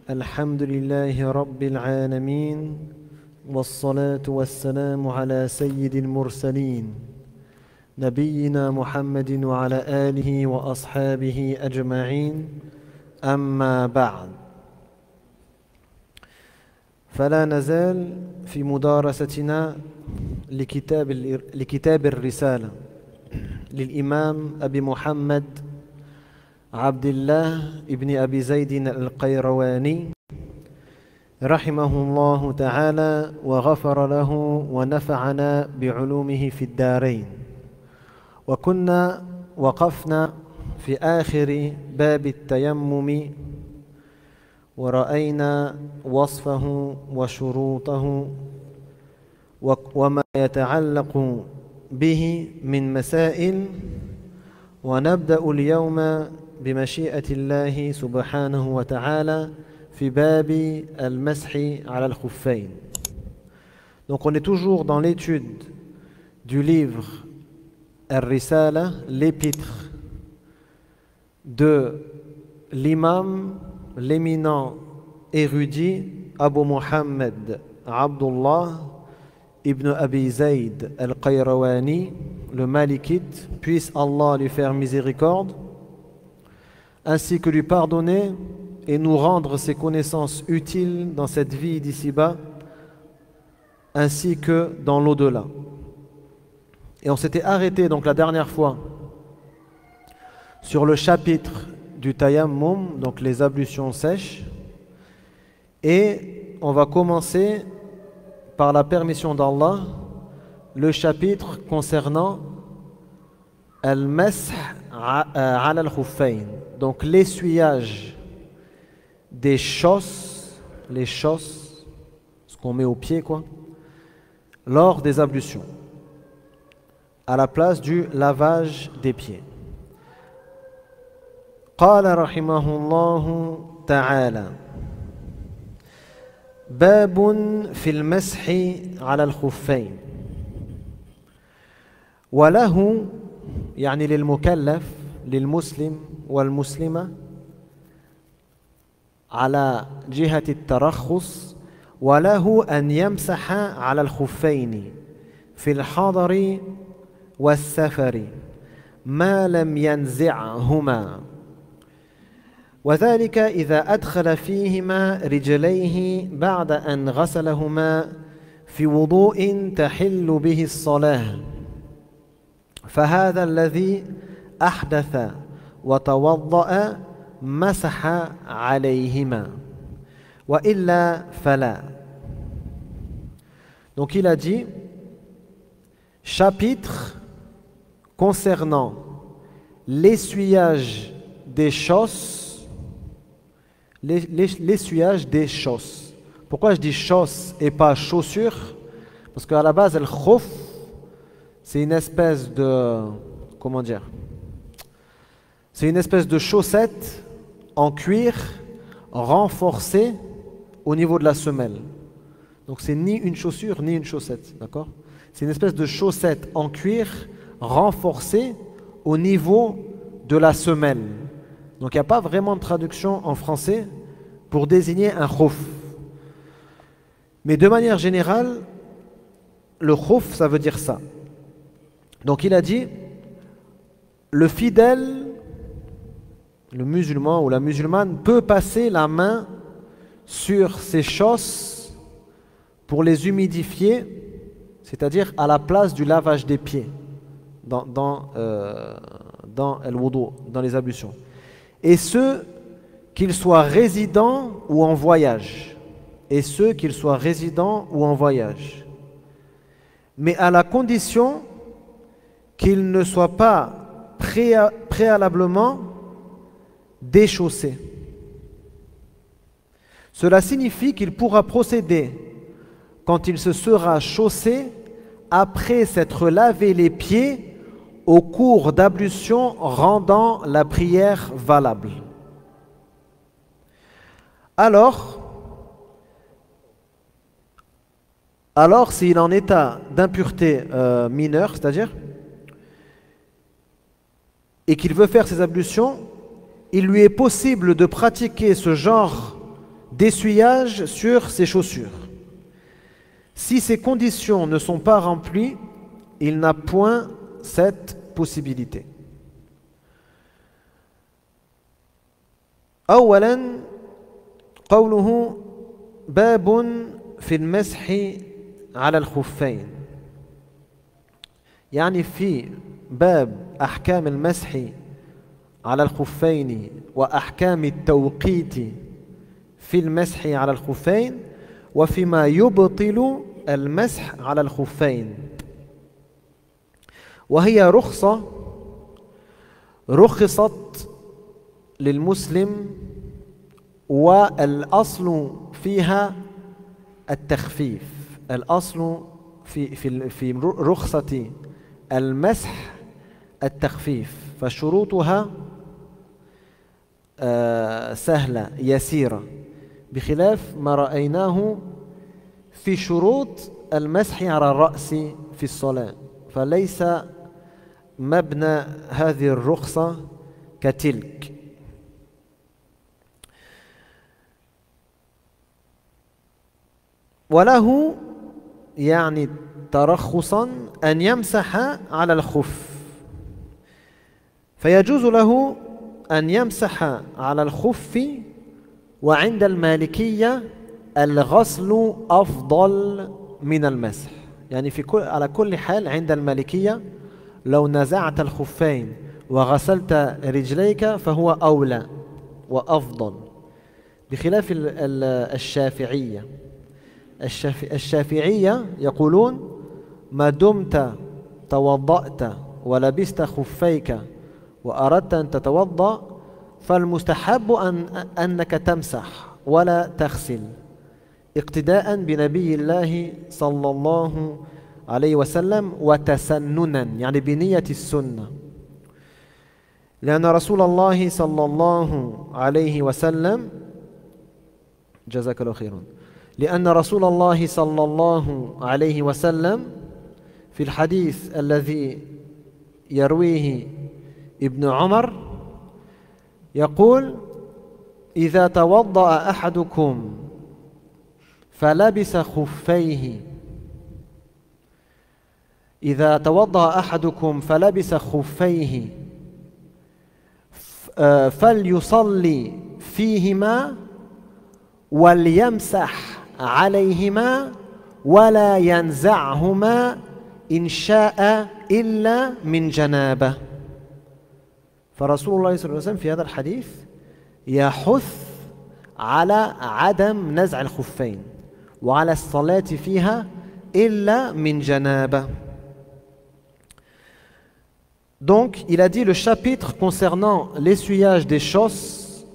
الحمد لله رب العالمين والصلاة والسلام على سيد المرسلين نبينا محمد وعلى آله وأصحابه أجمعين أما بعد فلا نزال في مدارستنا لكتاب الرسالة للإمام أبي محمد عبد الله ابن أبي زيد القيرواني رحمه الله تعالى وغفر له ونفعنا بعلومه في الدارين. وكنا وقفنا في آخر باب التيمم ورأينا وصفه وشروطه وما يتعلق به من مسائل، ونبدأ اليوم بمشيئة الله سبحانه وتعالى في باب المسح على الخفين. Donc on est toujours dans l'étude du livre Ar-Risala, l'épître de l'imam, l'éminent érudit Abu Muhammad Abdullah ibn Abi Zayd al-Qayrawani, le Malikite, puisse Allah lui faire miséricorde, ainsi que lui pardonner et nous rendre ses connaissances utiles dans cette vie d'ici-bas, ainsi que dans l'au-delà. Et on s'était arrêté donc la dernière fois sur le chapitre du tayammum, donc les ablutions sèches, et on va commencer par la permission d'Allah le chapitre concernant al-mash ala al-khuffayn, donc l'essuyage des chausses, les chausses, ce qu'on met au pied quoi, lors des ablutions, à la place du lavage des pieds. قال رحمه الله تعالى باب في المسح على الخفين وله يعني للمكلف للمسلم والمسلمة على جهة الترخص وله أن يمسح على الخفين في الحضر والسفر ما لم ينزعهما، وذلك إذا أدخل فيهما رجليه بعد أن غسلهما في وضوء تحل به الصلاة، فهذا الذي أحدث وتوضأ مسح عليهما وإلا فلا. Donc il a dit chapitre concernant l'essuyage des chausses, l'essuyage des chausses. Pourquoi je dis chausses et pas chaussures? Parce qu'à la base, le khouf, c'est une espèce de, comment dire, c'est une espèce de chaussette en cuir renforcée au niveau de la semelle. Donc c'est ni une chaussure ni une chaussette, d'accord? C'est une espèce de chaussette en cuir renforcée au niveau de la semelle. Donc il n'y a pas vraiment de traduction en français pour désigner un khouf. Mais de manière générale, le khouf, ça veut dire ça. Donc il a dit, le fidèle, le musulman ou la musulmane peut passer la main sur ses chausses pour les humidifier, c'est-à-dire à la place du lavage des pieds dans al-wudu, dans les ablutions. Et ceux qu'ils soient résidents ou en voyage. Et ceux qu'ils soient résidents ou en voyage. Mais à la condition qu'ils ne soient pas préalablement déchaussés. Cela signifie qu'il pourra procéder quand il se sera chaussé après s'être lavé les pieds au cours d'ablution rendant la prière valable. Alors s'il est en état d'impureté mineure, c'est-à-dire, et qu'il veut faire ses ablutions, il lui est possible de pratiquer ce genre d'essuyage sur ses chaussures. Si ces conditions ne sont pas remplies, il n'a point cette possibilité. أولا قوله باب في المسح على الخفين، يعني في باب أحكام المسح على الخفين وأحكام التوقيت في المسح على الخفين وفيما يبطل المسح على الخفين، وهي رخصة رخصت للمسلم والأصل فيها التخفيف. الأصل في رخصة المسح التخفيف، فشروطها سهلة يسيرة، بخلاف ما رأيناه في شروط المسح على الرأس في الصلاة، فليس مبنى هذه الرخصة كتلك. وله يعني ترخصا أن يمسح على الخف، فيجوز له أن يمسح على الخف، وعند المالكية الغسل أفضل من المسح. يعني على كل حال عند المالكية لو نزعت الخفين وغسلت رجليك فهو أولى وأفضل، بخلاف الشافعية. الشافعية يقولون ما دمت توضأت ولبست خفيك وأردت أن تتوضأ فالمستحب أنك تمسح ولا تغسل، اقتداء بنبي الله صلى الله عليه وسلم وتسننا، يعني بنية السنة، لأن رسول الله صلى الله عليه وسلم جزاك الله خيرا، لأن رسول الله صلى الله عليه وسلم في الحديث الذي يرويه ابن عمر يقول إذا توضأ أحدكم فلبس خفيه، إذا توضأ أحدكم فلبس خفيه فليصلي فيهما وليمسح عليهما ولا ينزعهما إن شاء إلا من جنابه. فرسول الله صلى الله عليه وسلم في هذا الحديث يحث على عدم نزع الخفين وعلى الصلاة فيها إلا من جنابه. Donc, il a dit le chapitre concernant l'essuyage des chausses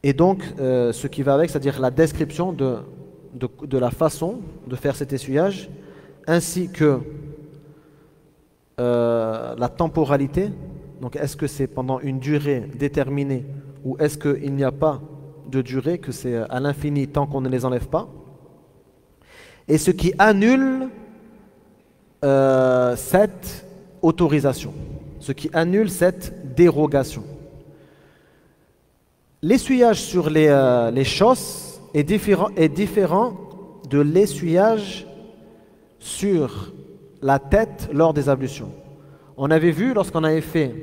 et donc ce qui va avec, c'est-à-dire la description de la façon de faire cet essuyage, ainsi que la temporalité. Donc, est-ce que c'est pendant une durée déterminée ou est-ce qu'il n'y a pas de durée, que c'est à l'infini tant qu'on ne les enlève pas? Et ce qui annule cette autorisation, ce qui annule cette dérogation. L'essuyage sur les chausses est différent de l'essuyage sur la tête lors des ablutions. On avait vu lorsqu'on avait fait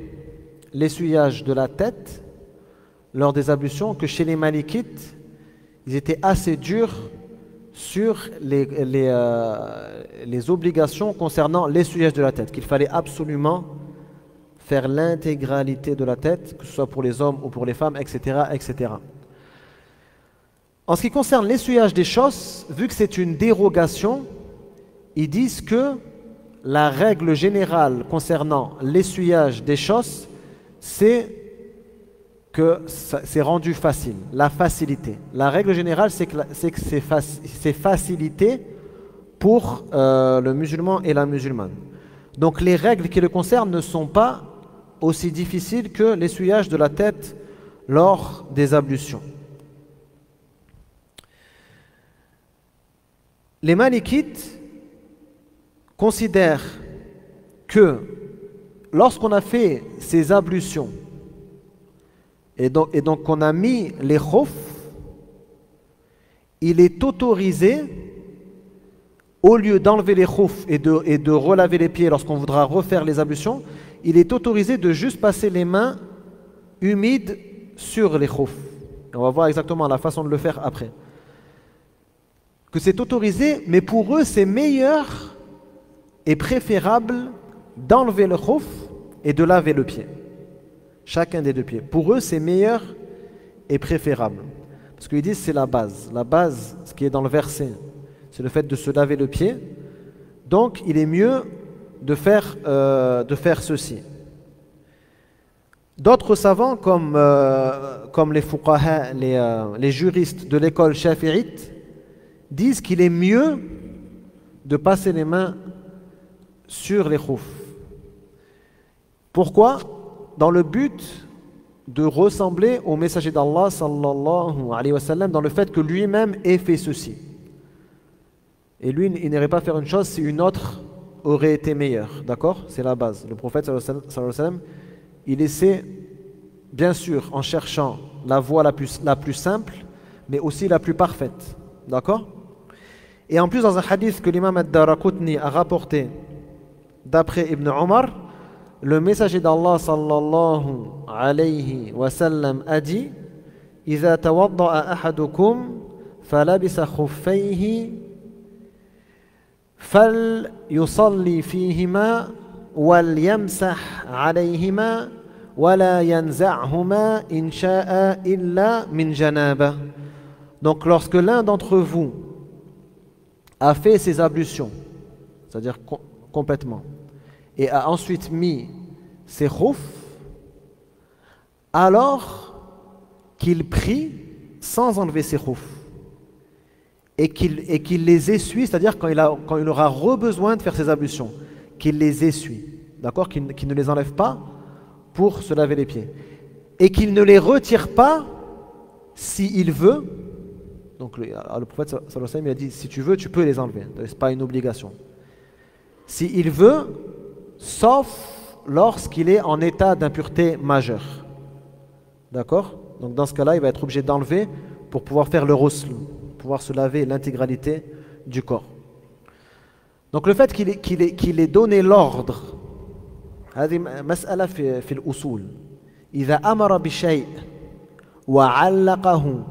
l'essuyage de la tête lors des ablutions que chez les Malikites, ils étaient assez durs sur les obligations concernant l'essuyage de la tête, qu'il fallait absolument faire l'intégralité de la tête, que ce soit pour les hommes ou pour les femmes, etc., etc. En ce qui concerne l'essuyage des chausses, vu que c'est une dérogation, ils disent que la règle générale concernant l'essuyage des chausses, c'est que c'est rendu facile, la facilité. La règle générale, c'est que c'est facilité pour le musulman et la musulmane. Donc les règles qui le concernent ne sont pas aussi difficiles que l'essuyage de la tête lors des ablutions. Les Malikites considèrent que lorsqu'on a fait ces ablutions et donc qu'on a mis les khuf, il est autorisé, au lieu d'enlever les khoufs et de relaver les pieds lorsqu'on voudra refaire les ablutions, il est autorisé de juste passer les mains humides sur les khoufs. On va voir exactement la façon de le faire après. Que c'est autorisé, mais pour eux c'est meilleur et préférable d'enlever le khouf et de laver le pied. Chacun des deux pieds. Pour eux c'est meilleur et préférable. Parce qu'ils disent c'est la base. La base, ce qui est dans le verset, c'est le fait de se laver le pied. Donc il est mieux de faire ceci. D'autres savants comme les fuqaha, les juristes de l'école shafi'ite, disent qu'il est mieux de passer les mains sur les khoufs. Pourquoi? Dans le but de ressembler au messager d'Allah sallallahu alayhi wa sallam, dans le fait que lui-même ait fait ceci. Et lui, il n'irait pas faire une chose si une autre aurait été meilleure. D'accord? C'est la base. Le prophète sallallahu alayhi wa sallam, il essaie, bien sûr, en cherchant la voie la plus simple, mais aussi la plus parfaite. D'accord? Et en plus, dans un hadith que l'imam ad-Daraqutni a rapporté d'après Ibn Omar, le messager d'Allah sallallahu alayhi wa sallam a dit: إذا توضأ أحدكم فلبس خفيه فليصلي فيهما وليمسح عليهما ولا ينزعهما إن شاء إلا من جنابه. Donc lorsque l'un d'entre vous a fait ses ablutions, c'est-à-dire complètement, et a ensuite mis ses khoufs, alors qu'il prie sans enlever ses khoufs et qu'il les essuie, c'est-à-dire quand il aura besoin de faire ses ablutions, qu'il les essuie, d'accord, qu'il ne les enlève pas pour se laver les pieds et qu'il ne les retire pas s'il veut. Donc le prophète sallallahu alayhi wa sallam, il a dit: si tu veux, tu peux les enlever, ce n'est pas une obligation. S'il veut, sauf lorsqu'il est en état d'impureté majeure. D'accord? Donc dans ce cas-là, il va être obligé d'enlever pour pouvoir faire le ghusl, pouvoir se laver l'intégralité du corps. Donc le fait qu'il ait donné l'ordre, هذه مسألة في الأصول. إذا أمر بشيء وعلقه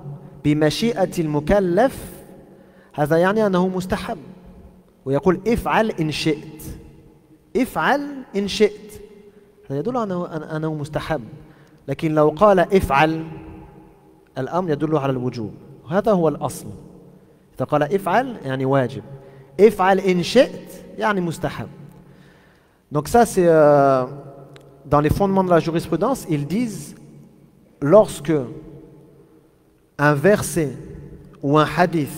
بمشيئة المكلف هذا يعني أنه مستحب، ويقول افعل إن شئت، افعل إن شئت، هذا يدل أنه مستحب. لكن لو قال افعل، الأمر يدل على الوجوب، هذا هو الأصل. إذا قال افعل يعني واجب، افعل إن شئت يعني مستحب. Donc ça c'est dans les fondements de la jurisprudence, ils disent lorsque un verset ou un hadith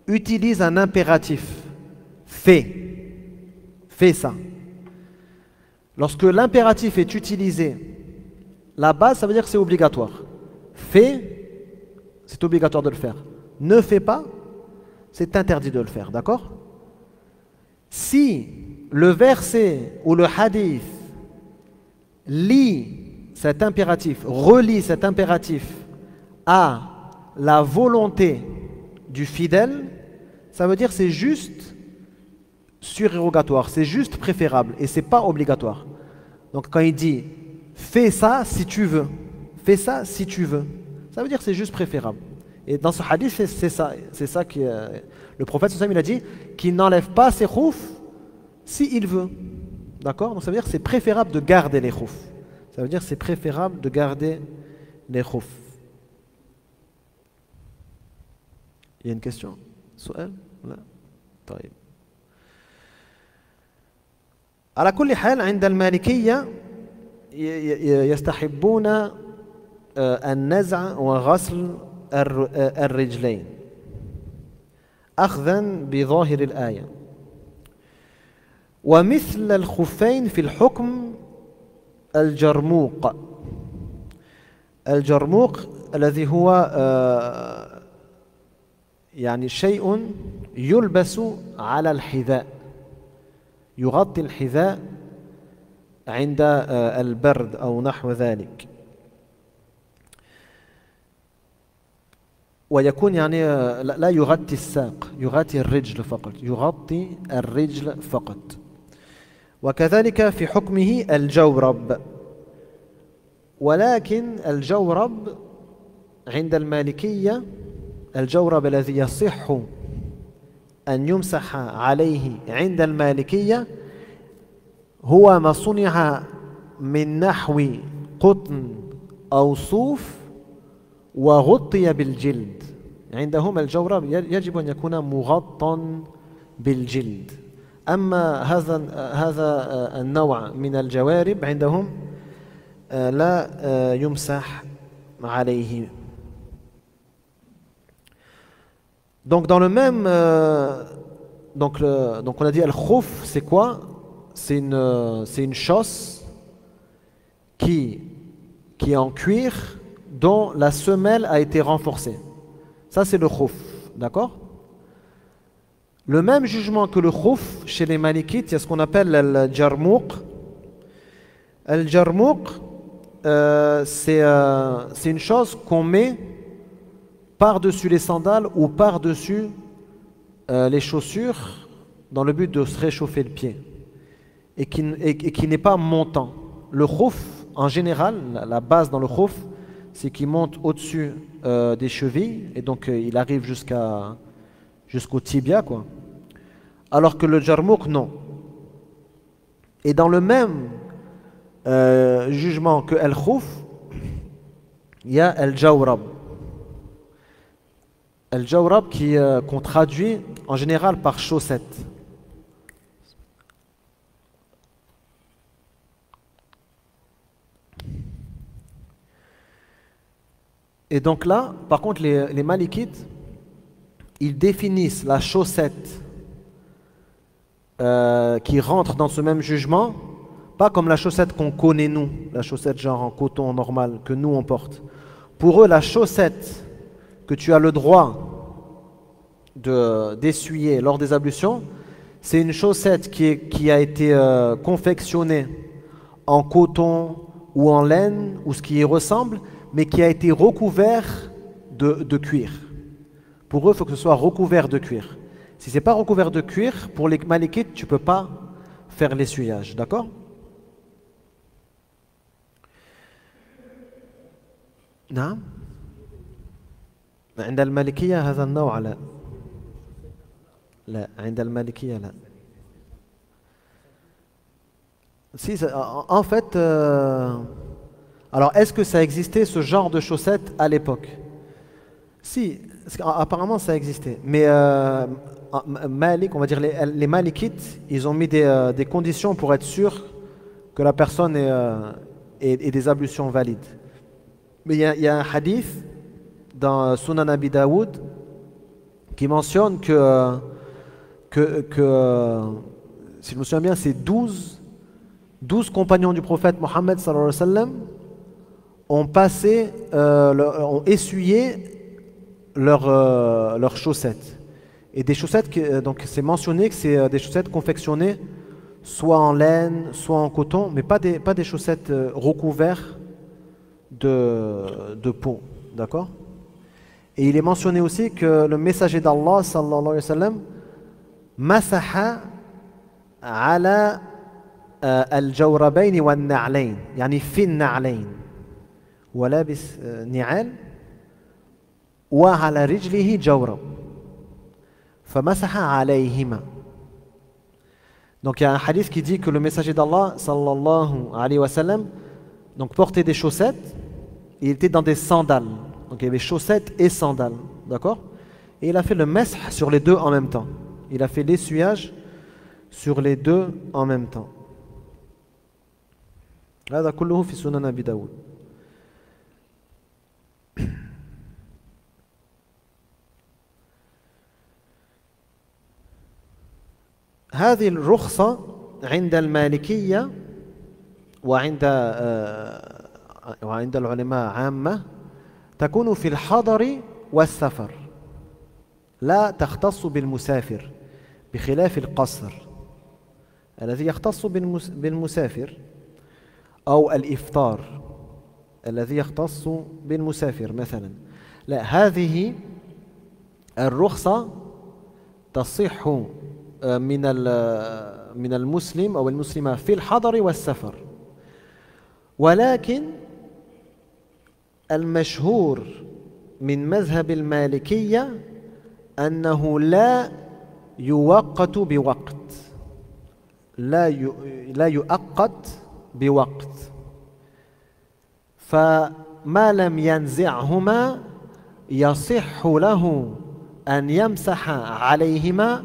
utilise un impératif, fais ça. Lorsque l'impératif est utilisé, la base, ça veut dire que c'est obligatoire. Fais, c'est obligatoire de le faire. Ne fais pas, c'est interdit de le faire, d'accord? Si le verset ou le hadith lit cet impératif, relie cet impératif à la volonté du fidèle, ça veut dire que c'est juste surérogatoire, c'est juste préférable et c'est pas obligatoire. Donc quand il dit fais ça si tu veux, fais ça si tu veux, ça veut dire que c'est juste préférable. Et dans ce hadith, c'est ça que le prophète sallallahu alayhi wa sallam, il a dit qu'il n'enlève pas ses khoufs s'il veut. D'accord? Donc ça veut dire que c'est préférable de garder les khoufs. Ça veut dire que c'est préférable de garder les khoufs. Il y a une question? سؤال؟ لا. طيب. على كل حال عند المالكية يستحبون النزع وغسل الرجلين أخذا بظاهر الآية. ومثل الخفين في الحكم الجرموق. الجرموق الذي هو يعني شيء يلبس على الحذاء، يغطي الحذاء عند البرد أو نحو ذلك. ويكون يعني لا يغطي الساق، يغطي الرجل فقط، يغطي الرجل فقط. وكذلك في حكمه الجورب، ولكن الجورب عند المالكية، الجورب الذي يصح أن يمسح عليه عند المالكية هو ما صنع من نحو قطن أو صوف وغطي بالجلد. عندهم الجورب يجب أن يكون مغطى بالجلد. أما هذا النوع من الجوارب عندهم لا يمسح عليه. Donc dans le même donc on a dit al-khouf, c'est quoi? C'est une chausse qui est en cuir dont la semelle a été renforcée. Ça c'est le khouf, d'accord? Le même jugement que le khouf chez les malikites, il y a ce qu'on appelle le jarmouq. Le jarmouq, c'est une chose qu'on met par-dessus les sandales ou par-dessus les chaussures dans le but de se réchauffer le pied et qui n'est pas montant. Le khouf, en général, la base dans le khouf, c'est qu'il monte au-dessus des chevilles et donc il arrive jusqu'au tibia, quoi. Alors que le jarmouq, non. Et dans le même jugement que al-khouf, il y a al-jawrab. Al-jawrab qu'on traduit en général par chaussette. Et donc là, par contre, les malikites, ils définissent la chaussette qui rentre dans ce même jugement, pas comme la chaussette qu'on connaît nous, la chaussette genre en coton normal que nous on porte. Pour eux, la chaussette que tu as le droit d'essuyer lors des ablutions, c'est une chaussette qui a été confectionnée en coton ou en laine ou ce qui y ressemble, mais qui a été recouvert de cuir. Pour eux, il faut que ce soit recouvert de cuir. Si ce n'est pas recouvert de cuir, pour les malikites, tu ne peux pas faire l'essuyage, d'accord? نعم. عند المالكية هذا النوع لا. لا عند المالكية لا. Si, en fait, alors est-ce que ça existait ce genre de chaussettes à l'époque? Si, apparemment ça existait. Mais Malik, on va dire les Malikites, ils ont mis des conditions pour être sûr que la personne ait des ablutions valides. Mais il y a un hadith dans Sunan Abi Daoud qui mentionne que si je me souviens bien, c'est 12 compagnons du prophète Mohammed sallallahu alayhi wa sallam ont essuyé leurs chaussettes. Et des chaussettes, donc c'est mentionné que c'est des chaussettes confectionnées soit en laine, soit en coton, mais pas des chaussettes recouvertes de peau, d'accord? Et il est mentionné aussi que le messager d'Allah sallallahu alayhi wa sallam masaha ala al-jawrabayn wa al-na'layn, yani fi al-na'layn wa labis ni'al wa ala rijlihi jawrab famasaha alayhima. Donc il y a un hadith qui dit que le messager d'Allah sallallahu alayhi wa sallam donc portait des chaussettes et il était dans des sandales. Donc il y avait chaussettes et sandales, d'accord? Et il a fait le mash sur les deux en même temps. Il a fait l'essuyage sur les deux en même temps. هذا كله في سنن أبي داود. هذه الرخصة عند المالكية وعند العلماء عامة تكون في الحضر والسفر، لا تختص بالمسافر، بخلاف القصر الذي يختص بالمسافر أو الإفطار الذي يختص بالمسافر مثلا. لا، هذه الرخصة تصح من المسلم أو المسلمة في الحضر والسفر ولكن المشهور من مذهب المالكية أنه لا يوقت بوقت لا يؤقت بوقت فما لم ينزعهما يصح له أن يمسح عليهما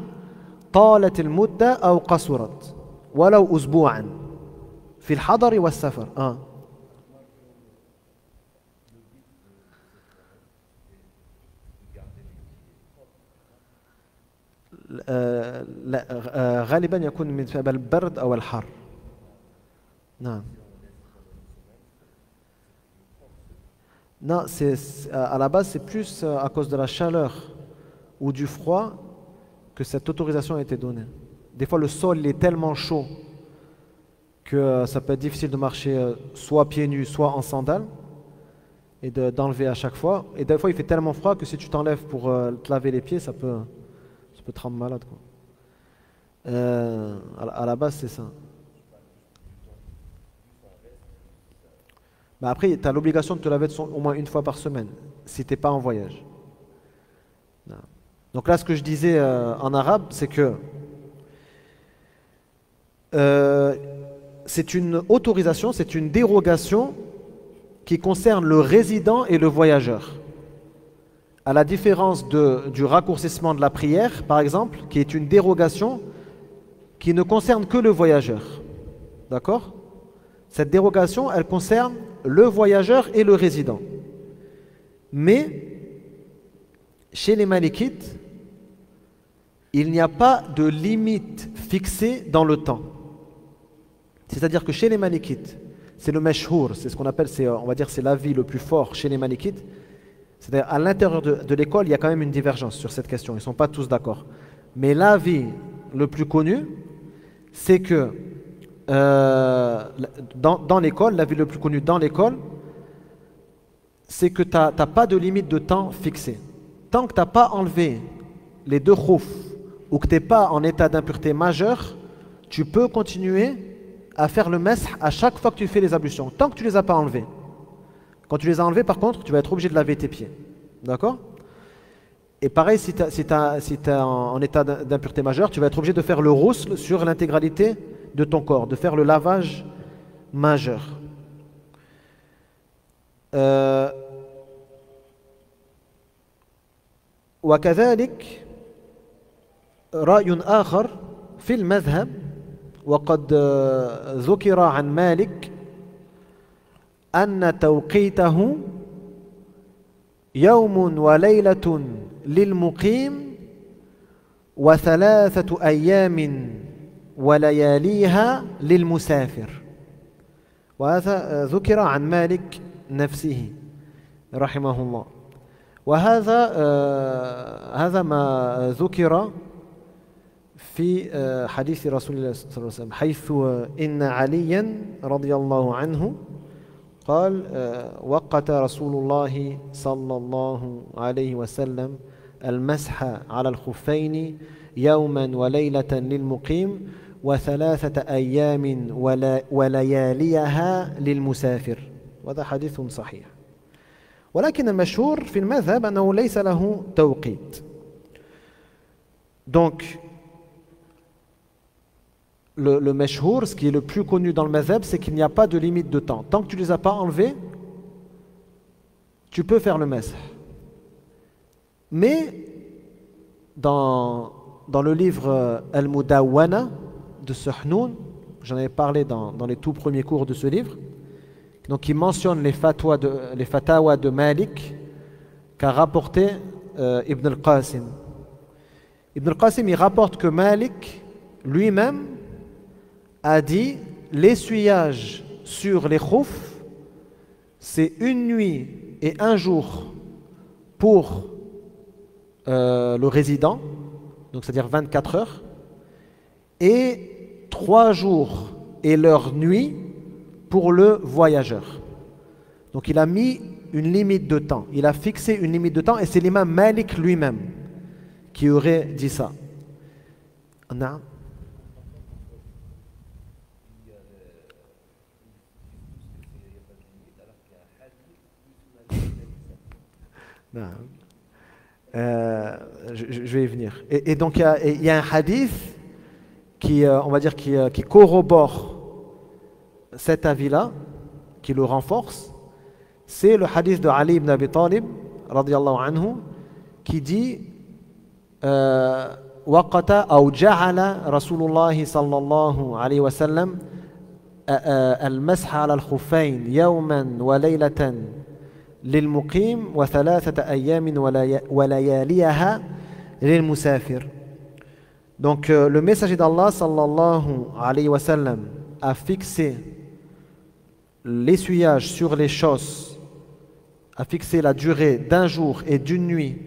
طالت المدة أو قصرت ولو أسبوعا في الحضر والسفر لا غالبا يكون من سبب البرد أو الحر نعم Non, à la base, c'est plus à cause de la chaleur ou du froid que cette autorisation a été donnée. Des fois, le sol est tellement chaud que ça peut être difficile de marcher soit pieds nus, soit en sandales et d'enlever à chaque fois. Et des fois, il fait tellement froid que si tu t'enlèves pour te laver les pieds, ça peut te rendre malade, quoi. À la base, c'est ça. Bah après, tu as l'obligation de te laver au moins une fois par semaine, si tu n'es pas en voyage. Donc là, ce que je disais en arabe, c'est que c'est une autorisation, c'est une dérogation qui concerne le résident et le voyageur. À la différence du raccourcissement de la prière, par exemple, qui est une dérogation qui ne concerne que le voyageur. D'accord ? Cette dérogation, elle concerne le voyageur et le résident. Mais, chez les Malikites, il n'y a pas de limite fixée dans le temps. C'est-à-dire que chez les Malikites, c'est le mashhour, c'est ce qu'on appelle, on va dire, c'est l'avis le plus fort chez les Malikites. C'est-à-dire à l'intérieur de l'école, il y a quand même une divergence sur cette question. Ils ne sont pas tous d'accord. Mais l'avis le plus connu, c'est que dans l'école, l'avis le plus connu dans l'école, c'est que tu n'as pas de limite de temps fixée. Tant que tu n'as pas enlevé les deux khouf ou que tu n'es pas en état d'impureté majeure, tu peux continuer à faire le mesh à chaque fois que tu fais les ablutions, tant que tu ne les as pas enlevés. Quand tu les as enlevés, par contre, tu vas être obligé de laver tes pieds. D'accord ? Et pareil, si tu es en état d'impureté majeure, tu vas être obligé de faire le rousl sur l'intégralité de ton corps, de faire le lavage majeur. وكذلك رأي آخر في المذهب وقد ذكر عن مالك أن توقيته يوم وليلة للمقيم وثلاثة أيام ولياليها للمسافر وهذا ذكر عن مالك نفسه رحمه الله وهذا هذا ما ذكر في حديث رسول الله صلى الله عليه وسلم حيث إن عليا رضي الله عنه قال وقت رسول الله صلى الله عليه وسلم المسح على الخفين يوما وليلة للمقيم وثلاثة أيام ولياليها للمسافر وهذا حديث صحيح ولكن المشهور في المذهب أنه ليس له توقيت. Donc le mashhour, ce qui est le plus connu dans le madhab, c'est qu'il n'y a pas de limite de temps. Tant que tu ne les as pas enlevés, tu peux faire le mash. Mais dans le livre Al-Mudawwana de Suhnoun, j'en avais parlé dans les tout premiers cours de ce livre, donc il mentionne les fatawas de Malik qu'a rapporté Ibn al-Qasim. Ibn al-Qasim, il rapporte que Malik lui-même a dit l'essuyage sur les khouf, c'est une nuit et un jour pour le résident, donc c'est-à-dire 24 heures, et 3 jours et leur nuit pour le voyageur. Donc il a mis une limite de temps, il a fixé une limite de temps et c'est l'imam Malik lui-même qui aurait dit ça. Non. Non. Je vais y venir. Et donc il y a un hadith qui, on va dire, qui corrobore cet avis-là, qui le renforce. C'est le hadith de Ali ibn Abi Talib, radiyallahu anhu, qui dit وقت أو جعل رسول الله صلى الله عليه وسلم المسح على الخفين يوما وليلة للمقيم وثلاثة أيام ولياليها للمسافر. Donc le messager d'Allah sallallahu alayhi wa sallam a fixé l'essuyage sur les chausses, a fixé la durée d'un jour et d'une nuit,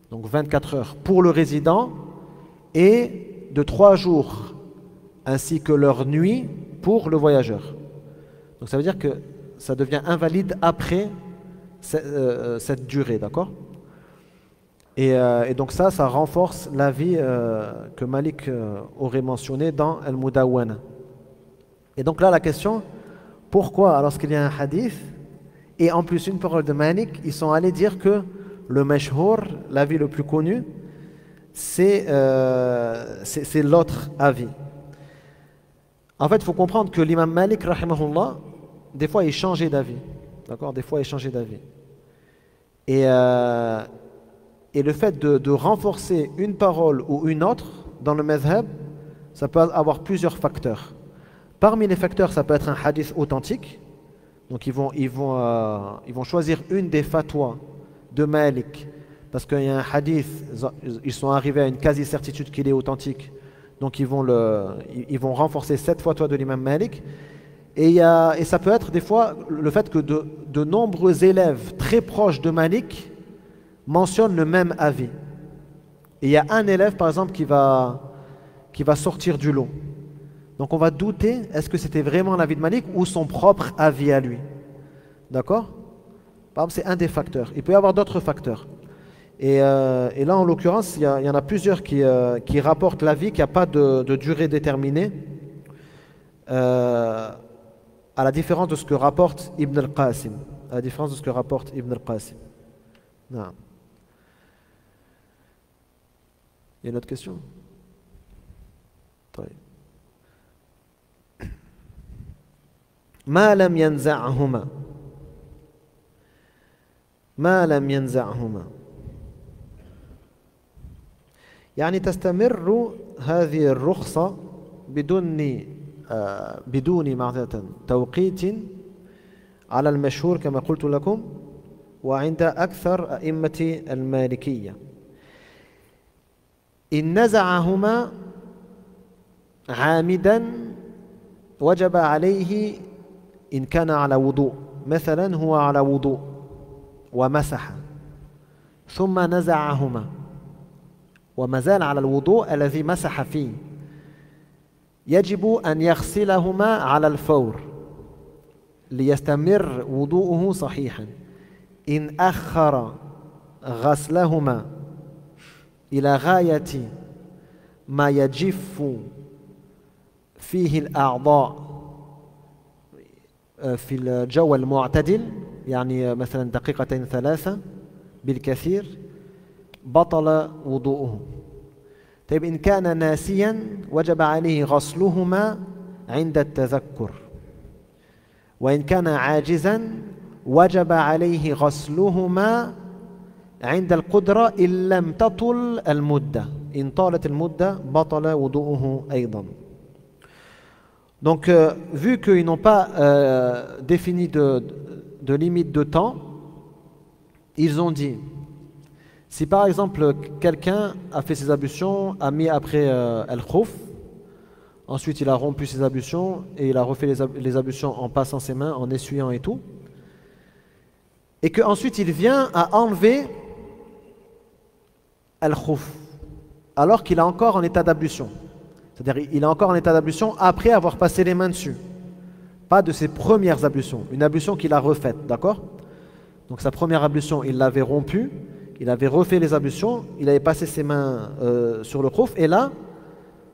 donc 24 heures pour le résident, et de 3 jours ainsi que leur nuit pour le voyageur. Donc ça veut dire que ça devient invalide après cette durée, d'accord? Et donc ça renforce l'avis que Malik aurait mentionné dans Al-Mudawwana. Et donc là la question, pourquoi alors qu'il y a un hadith et en plus une parole de Malik, ils sont allés dire que le mashhour, l'avis le plus connu, c'est l'autre avis. En fait, il faut comprendre que l'imam Malik, rahimahullah, des fois il changeait d'avis. D'accord? Des fois il changeait d'avis. Et le fait de renforcer une parole ou une autre dans le madhhab, ça peut avoir plusieurs facteurs. Parmi les facteurs, ça peut être un hadith authentique. Donc ils vont choisir une des fatwas de Malik, parce qu'il y a un hadith, ils sont arrivés à une quasi-certitude qu'il est authentique, donc ils vont renforcer cette fatwa de l'imam Malik. Et ça peut être des fois le fait que de nombreux élèves très proches de Malik mentionnent le même avis. Et il y a un élève par exemple qui va sortir du lot. Donc on va douter, est-ce que c'était vraiment l'avis de Malik ou son propre avis à lui? D'accord? Par exemple, c'est un des facteurs. Il peut y avoir d'autres facteurs. Et là, en l'occurrence, il y en a plusieurs qui rapportent l'avis qu'il n'y a pas de durée déterminée, à la différence de ce que rapporte Ibn al-Qasim. À la différence de ce que rapporte Ibn al-Qasim. Non. Il y a une autre question? طيب. ما لم ينزعهما يعني تستمر هذه الرخصة بدون معذرة توقيت على المشهور كما قلت لكم وعند أكثر أئمة المالكية. إن نزعهما عامدا وجب عليه إن كان على وضوء، مثلا هو على وضوء ومسح ثم نزعهما وما زال على الوضوء الذي مسح فيه، يجب أن يغسلهما على الفور ليستمر وضوءه صحيحا. إن أخر غسلهما إلى غاية ما يجف فيه الأعضاء في الجو المعتدل، يعني مثلا دقيقتين 3 بالكثير، بطل وضوءه. طيب إن كان ناسيا وجب عليه غسلهما عند التذكر، وإن كان عاجزا وجب عليه غسلهما عند القدرة إن لم تطل المدة. إن طالت المدة بطل وضوءه أيضا. Donc, vu qu'ils n'ont pas défini de limite de temps, ils ont dit, si par exemple quelqu'un a fait ses ablutions, a mis après al-khouf, ensuite il a rompu ses ablutions et il a refait les ablutions en passant ses mains, en essuyant et tout, et qu'ensuite il vient à enlever al-khouf, alors qu'il est encore en état d'ablution. C'est-à-dire il est encore en état d'ablution après avoir passé les mains dessus. Pas de ses premières ablutions. Une ablution qu'il a refaite, d'accord? Donc sa première ablution, il l'avait rompue. il avait refait les ablutions, il avait passé ses mains sur le khouf, et là,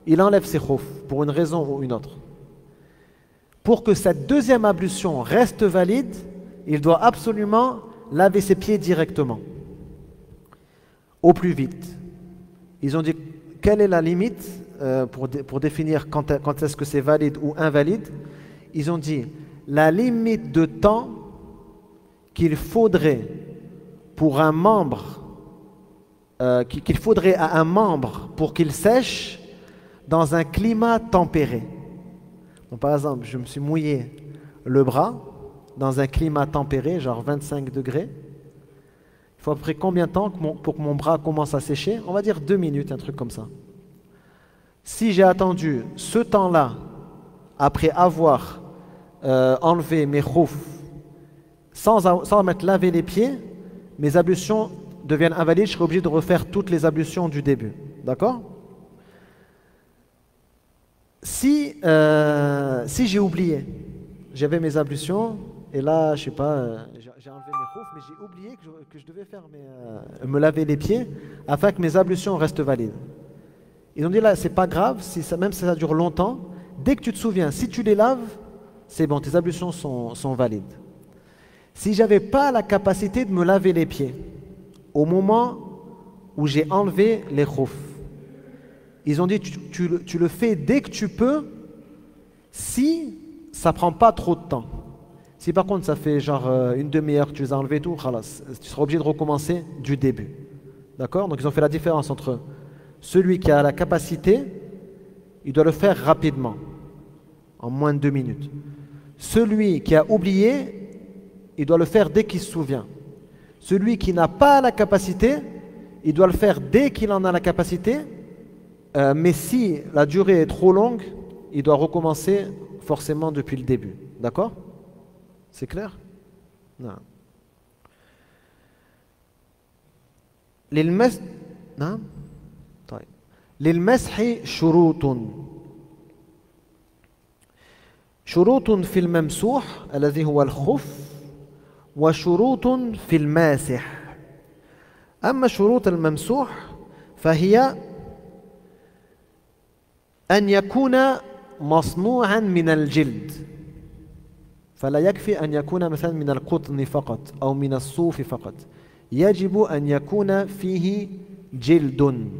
il enlève ses khoufs, pour une raison ou une autre. Pour que cette deuxième ablution reste valide, il doit absolument laver ses pieds directement, au plus vite. Ils ont dit, quelle est la limite pour définir quand est-ce que c'est valide ou invalide? Ils ont dit, la limite de temps qu'il faudrait pour un membre, qu'il faudrait à un membre pour qu'il sèche dans un climat tempéré. Donc, par exemple, je me suis mouillé le bras dans un climat tempéré, genre 25 degrés. Il faut à peu près combien de temps pour que mon bras commence à sécher? On va dire 2 minutes, un truc comme ça. Si j'ai attendu ce temps-là, après avoir enlevé mes khoufs, sans m'être lavé les pieds, mes ablutions deviennent invalides, je serai obligé de refaire toutes les ablutions du début. D'accord? Si j'ai oublié, j'avais mes ablutions, et là, je sais pas, j'ai enlevé mes khoufs, mais j'ai oublié que je devais faire me laver les pieds afin que mes ablutions restent valides. Ils ont dit là, c'est pas grave, même si ça dure longtemps, dès que tu te souviens, si tu les laves, c'est bon, tes ablutions sont valides. Si j'avais pas la capacité de me laver les pieds au moment où j'ai enlevé les khoufs, ils ont dit tu le fais dès que tu peux, si ça prend pas trop de temps. Si par contre ça fait genre une demi-heure que tu les as enlevés tout, khalas, tu seras obligé de recommencer du début. D'accord? Donc ils ont fait la différence entre celui qui a la capacité, il doit le faire rapidement, en moins de 2 minutes. Celui qui a oublié, il doit le faire dès qu'il se souvient. Celui qui n'a pas la capacité, il doit le faire dès qu'il en a la capacité, mais si la durée est trop longue, il doit recommencer forcément depuis le début. D'accord? C'est clair? Non. Non? للمسح شروط في الممسوح الذي هو الخف وشروط في الماسح. أما شروط الممسوح فهي أن يكون مصنوعا من الجلد، فلا يكفي أن يكون مثلا من القطن فقط أو من الصوف فقط، يجب أن يكون فيه جلد.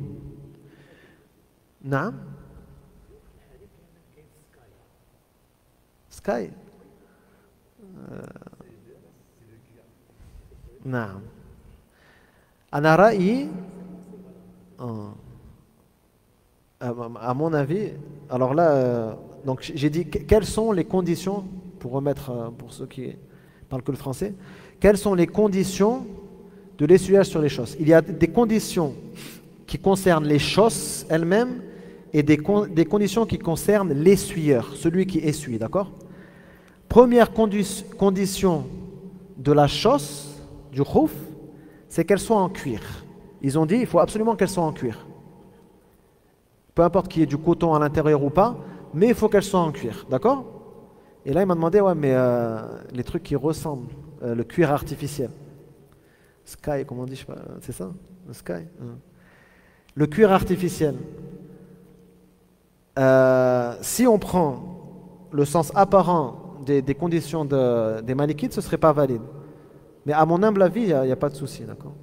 نعم سكاي نعم أنا رأيي à mon avis, alors là, donc j'ai dit quelles sont les conditions, pour remettre pour ceux qui parlent que le français, quelles sont les conditions de l'essuyage sur les chausses. Il y a des conditions qui concernent les chausses elles-mêmes et des conditions qui concernent l'essuyeur, celui qui essuie, d'accord? Première condition de la chausse, du khouf, c'est qu'elle soit en cuir. Ils ont dit, il faut absolument qu'elle soit en cuir. Peu importe qu'il y ait du coton à l'intérieur ou pas, mais il faut qu'elle soit en cuir, d'accord? Et là, il m'a demandé, ouais, mais les trucs qui ressemblent, le cuir artificiel. Sky, comment on dit, je sais pas, c'est ça? Le sky? Le cuir artificiel. Si on prend le sens apparent des conditions des malikites, ce ne serait pas valide. Mais à mon humble avis, il n'y a pas de souci, d'accord?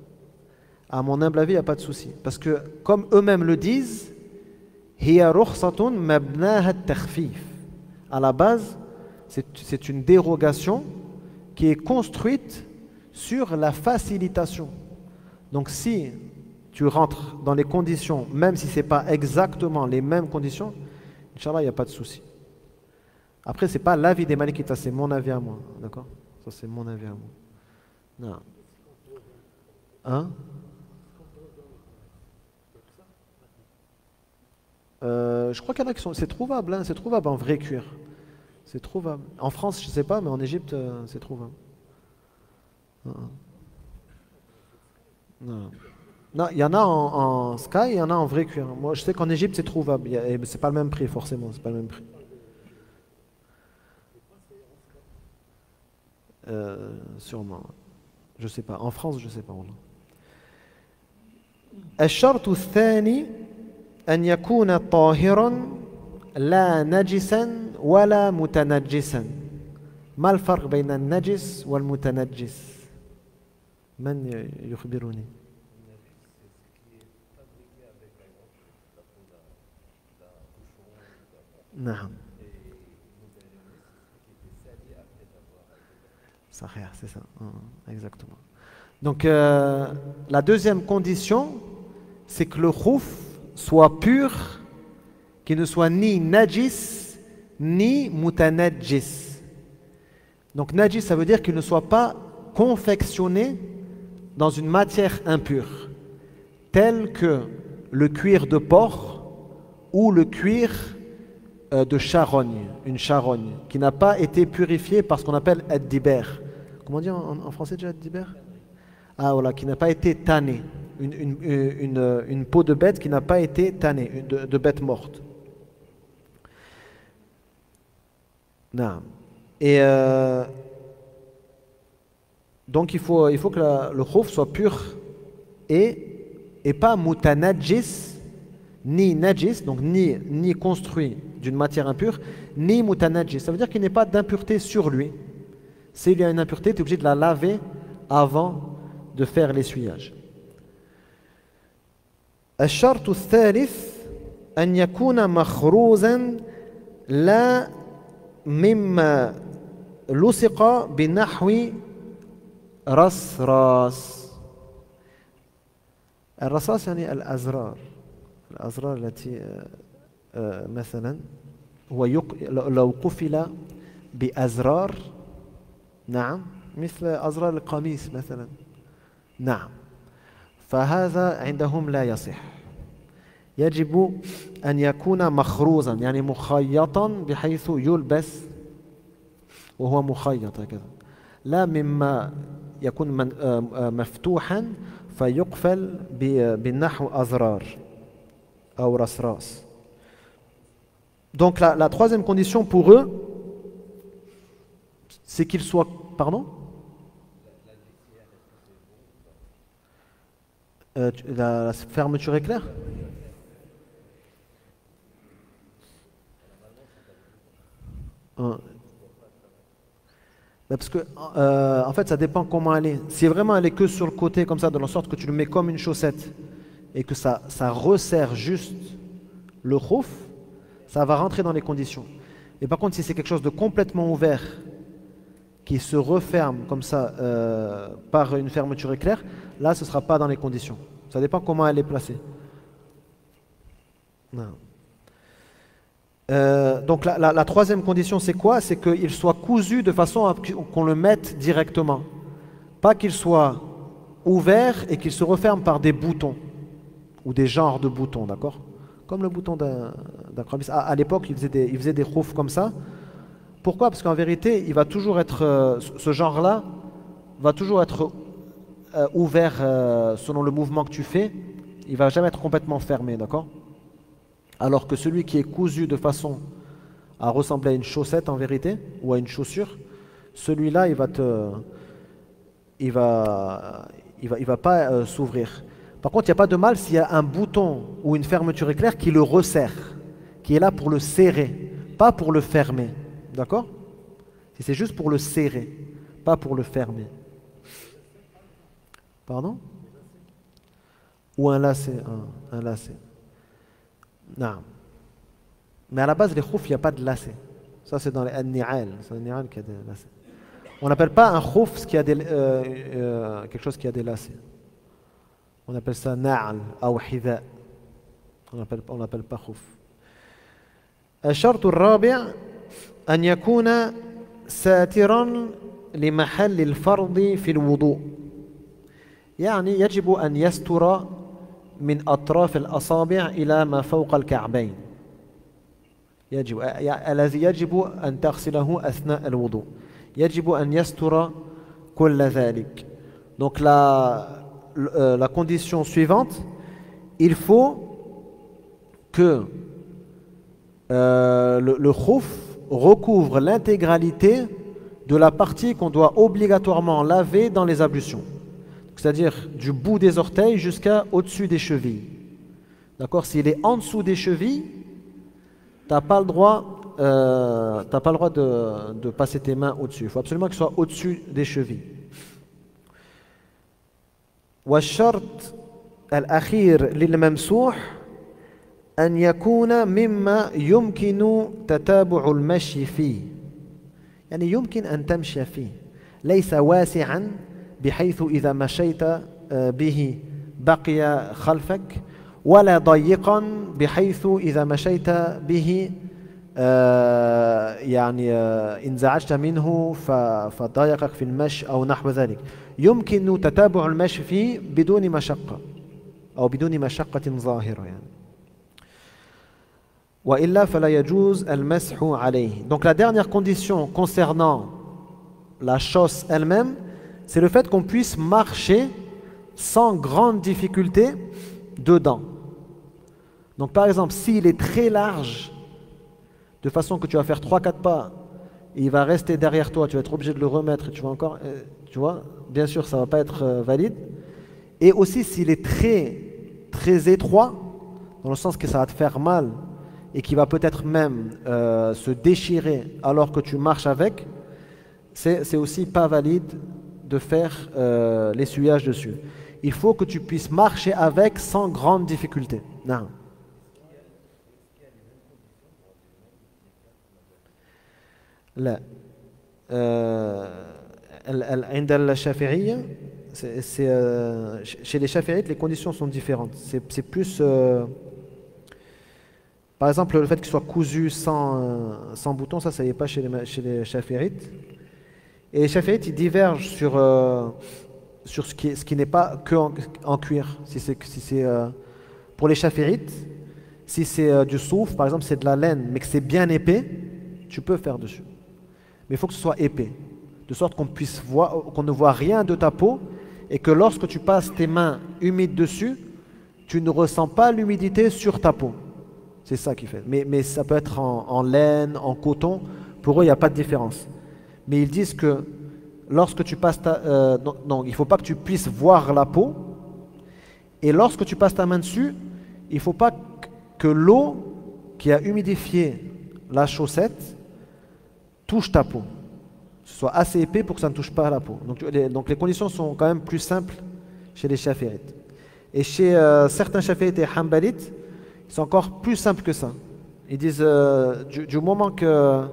À mon humble avis, il n'y a pas de souci. Parce que, comme eux-mêmes le disent, hiya rukhsatun mabnaha at-takhfif. À la base, c'est une dérogation qui est construite sur la facilitation. Donc, si tu rentres dans les conditions, même si ce n'est pas exactement les mêmes conditions, Inch'Allah, il n'y a pas de souci. Après, ce n'est pas l'avis des Malikites, c'est mon avis à moi. D'accord? Ça, c'est mon avis à moi. Non. Hein? Je crois qu'il y en a qui sont. C'est trouvable, hein, c'est trouvable en vrai cuir. C'est trouvable. En France, je ne sais pas, mais en Égypte, c'est trouvable. Non. Non, il y en a en sky, il y en a en vrai cuir. Moi, je sais qu'en Égypte, c'est trouvable. C'est pas le même prix, forcément. C'est pas le même prix. Sûrement. Je sais pas. En France, je sais pas. الشرط الثاني أن يكون طاهرا لا نجسا ولا متنجسا. ما الفرق بين النجس والمتنجس؟ من يخبرني؟ نعم صحيح, c'est ça, exactement. Donc la deuxième condition, c'est que le khouf soit pur, qu'il ne soit ni najis ni mutanajjis. Donc najis, ça veut dire qu'il ne soit pas confectionné dans une matière impure, telle que le cuir de porc ou le cuir de charogne, une charogne, qui n'a pas été purifiée par ce qu'on appelle ad-diber. Comment on dit en français déjà ad-diber? Ah voilà, qui n'a pas été tannée, une peau de bête qui n'a pas été tannée, de bête morte. Non. Et donc il faut que le khouf soit pur et pas mutanajjis, ni najis, donc ni construit d'une matière impure, ni mutanajjis. Ça veut dire qu'il n'y ait pas d'impureté sur lui. S'il y a une impureté, tu es obligé de la laver avant de faire l'essuyage. الشرط الثالث أن يكون مخروزا لا مما لصق بنحو رصراص. الرصاص يعني الأزرار التي مثلا هو لو قفل بأزرار، نعم، مثل أزرار القميص مثلا، نعم، فهذا عندهم لا يصح. يجب أن يكون مخروزا يعني مخيطا بحيث يلبس وهو مخيط هكذا، لا مما يكون مفتوحا فيقفل بالنحو أزرار أو رصراص. Donc la troisième condition pour eux, c'est qu'il soit... Pardon? La fermeture éclair? Parce que en fait ça dépend comment elle est. Si vraiment elle est que sur le côté comme ça, de la sorte que tu le mets comme une chaussette et que ça resserre juste le khouf, ça va rentrer dans les conditions. Et par contre si c'est quelque chose de complètement ouvert qui se referme comme ça par une fermeture éclair, là ce ne sera pas dans les conditions. Ça dépend comment elle est placée. Non. Donc la troisième condition c'est quoi? C'est qu'il soit cousu de façon à qu'on le mette directement. Pas qu'il soit ouvert et qu'il se referme par des boutons ou des genres de boutons, d'accord? Comme le bouton d'un kramis. À l'époque, il faisait des khoufs comme ça. Pourquoi? Parce qu'en vérité, il va toujours être, ce genre-là va toujours être ouvert selon le mouvement que tu fais. Il ne va jamais être complètement fermé, d'accord? Alors que celui qui est cousu de façon à ressembler à une chaussette en vérité, ou à une chaussure, celui-là, il va pas s'ouvrir. Par contre, il n'y a pas de mal s'il y a un bouton ou une fermeture éclair qui le resserre, qui est là pour le serrer, pas pour le fermer. D'accord? Si c'est juste pour le serrer, pas pour le fermer. Pardon? Ou un lacet. Un lacet. Non. Mais à la base, les khoufs, il n'y a pas de lacet. Ça, c'est dans les ni'al. C'est un ni'al qui a des lacets. On n'appelle pas un khouf quelque chose qui a des lacets. On appelle ça na'al ou hidha. On n'appelle pas khouf. الشرط الرابع أن يكون ساترا لمحل الفرض في الوضوء. يعني يجب أن يستر من أطراف الأصابع إلى ما فوق الكعبين. الذي يجب أن تغسله أثناء الوضوء. يجب أن يستر كل ذلك. Donc la condition suivante, il faut que le khouf recouvre l'intégralité de la partie qu'on doit obligatoirement laver dans les ablutions. C'est-à-dire du bout des orteils jusqu'à au-dessus des chevilles. D'accord? S'il est en dessous des chevilles, t'as pas le droit, t'as pas le droit de passer tes mains au-dessus. Il faut absolument qu'il soit au-dessus des chevilles. والشرط الأخير للممسوح أن يكون مما يمكن تتابع المشي فيه. يعني يمكن أن تمشي فيه. ليس واسعا بحيث إذا مشيت به بقي خلفك، ولا ضيقا بحيث إذا مشيت به يعني انزعجت منه فضايقك في المشي أو نحو ذلك. يمكن تتابع المشي فيه بدون مشقة أو بدون مشقة ظاهرة يعني. وإلا فلا يجوز المسح عليه. Donc la dernière condition concernant la chausse elle-même, c'est le fait qu'on puisse marcher sans grande difficulté dedans. Donc par exemple, s'il est très large, de façon que tu vas faire 3-4 pas, il va rester derrière toi, tu vas être obligé de le remettre, tu vas encore, tu vois, bien sûr ça ne va pas être valide. Et aussi s'il est très étroit, dans le sens que ça va te faire mal et qui va peut-être même se déchirer alors que tu marches avec, c'est aussi pas valide de faire l'essuyage dessus. Il faut que tu puisses marcher avec sans grande difficulté. Non. لا عند الشافعية chez les chafi'ites les conditions sont différentes, c'est plus par exemple le fait qu'il soit cousu sans bouton, ça y est pas chez les chafi'ites. Et les chafi'ites ils divergent sur ce qui n'est pas que en cuir. Si c'est pour les chafi'ites, si c'est du souf par exemple, c'est de la laine mais que c'est bien épais, tu peux faire dessus. Mais il faut que ce soit épais, de sorte qu'on puisse voir, qu'on ne voit rien de ta peau et que lorsque tu passes tes mains humides dessus, tu ne ressens pas l'humidité sur ta peau. C'est ça qui fait. Mais ça peut être en laine, en coton, pour eux il n'y a pas de différence. Mais ils disent que lorsque tu passes non, il ne faut pas que tu puisses voir la peau, et lorsque tu passes ta main dessus, il ne faut pas que l'eau qui a humidifié la chaussette touche ta peau, que ce soit assez épais pour que ça ne touche pas à la peau. Donc les conditions sont quand même plus simples chez les chafi'ites. Et chez certains chafi'ites et hanbalites, c'est encore plus simple que ça. Ils disent du moment que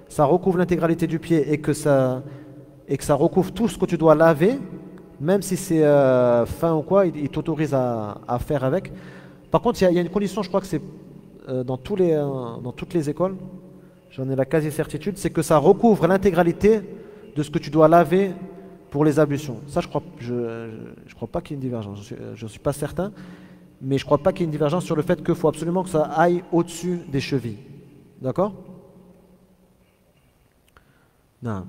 ça recouvre l'intégralité du pied et que ça recouvre tout ce que tu dois laver, même si c'est fin ou quoi, ils t'autorisent à faire avec. Par contre, il y a une condition, je crois que c'est dans toutes les écoles, j'en ai la quasi-certitude, c'est que ça recouvre l'intégralité de ce que tu dois laver pour les ablutions. Ça, je crois pas qu'il y ait une divergence. Je ne suis pas certain, mais je crois pas qu'il y ait une divergence sur le fait qu'il faut absolument que ça aille au-dessus des chevilles. D'accord? Non.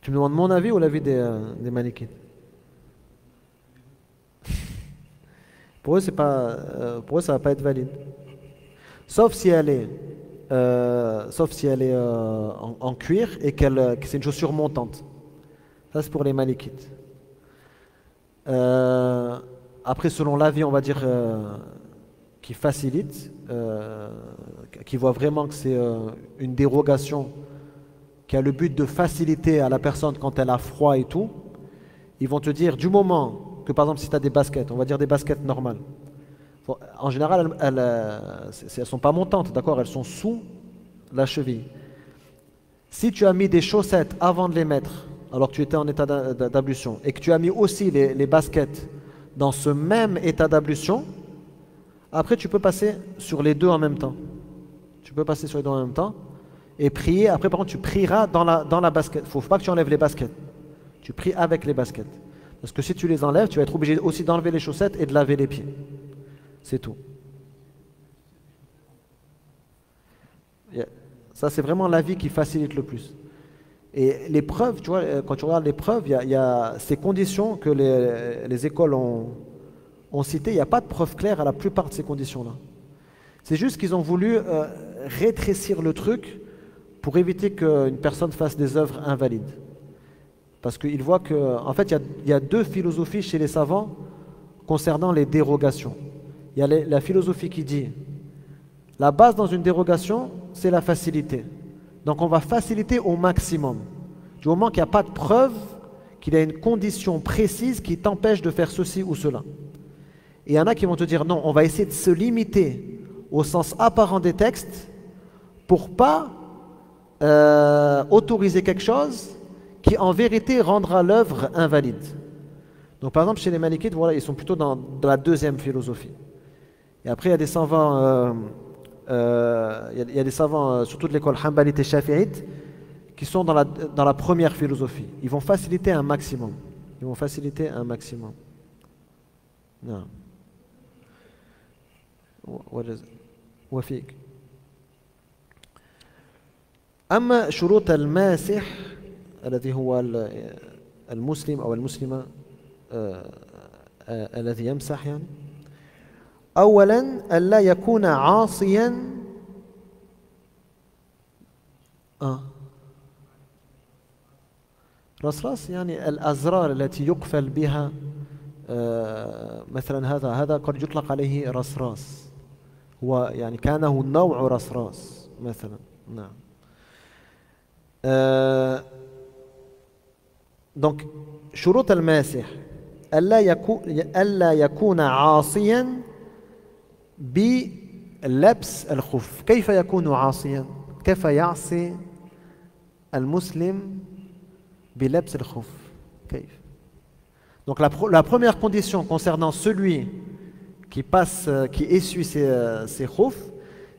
Tu me demandes mon avis ou l'avis des Malikites? Pour eux, pour eux, ça va pas être valide. Sauf si elle est, en cuir et que c'est une chaussure montante. Ça, c'est pour les Malikites. Après, selon l'avis, on va dire, qui facilite, qui voit vraiment que c'est une dérogation qui a le but de faciliter à la personne quand elle a froid et tout, ils vont te dire du moment que par exemple si tu as des baskets, on va dire des baskets normales, en général elles ne sont pas montantes, d'accord, elles sont sous la cheville. Si tu as mis des chaussettes avant de les mettre alors que tu étais en état d'ablution et que tu as mis aussi les baskets dans ce même état d'ablution, après tu peux passer sur les deux en même temps. Tu peux passer sur les deux en même temps et prier. Après par contre tu prieras dans la basket. Il ne faut pas que tu enlèves les baskets. Tu pries avec les baskets. Parce que si tu les enlèves, tu vas être obligé aussi d'enlever les chaussettes et de laver les pieds. C'est tout. Ça, c'est vraiment l'avis qui facilite le plus. Et les preuves, tu vois, quand tu regardes les preuves, il y a ces conditions que les écoles ont citées. Il n'y a pas de preuve claire à la plupart de ces conditions-là. C'est juste qu'ils ont voulu rétrécir le truc pour éviter qu'une personne fasse des œuvres invalides. Parce qu'il voit qu'en fait, il y a deux philosophies chez les savants concernant les dérogations. Il y a la philosophie qui dit la base dans une dérogation, c'est la facilité. Donc on va faciliter au maximum. Du moment qu'il n'y a pas de preuve qu'il y a une condition précise qui t'empêche de faire ceci ou cela. Et il y en a qui vont te dire non, on va essayer de se limiter au sens apparent des textes pour pas autoriser quelque chose qui en vérité rendra l'œuvre invalide. Donc par exemple chez les Malikites, voilà, ils sont plutôt dans la deuxième philosophie. Et après il y a des savants, il y a des savants surtout de l'école Hanbalite et Shafi'ite qui sont dans la première philosophie. Ils vont faciliter un maximum. Ils vont faciliter un maximum. Non. وفيك أما شروط الماسح الذي هو المسلم أو المسلمة الذي يمسح يعني أولا ألا يكون عاصيا رصراص يعني الأزرار التي يقفل بها مثلا هذا قد يطلق عليه رصراص هو يعني كانه نوع رصراص مثلا نعم donc شروط الماسح ألا يكون عاصيا بلبس الخف كيف يكون عاصيا كيف يعصي المسلم بلبس الخف كيف donc la première condition concernant celui qui essuie ses khufs,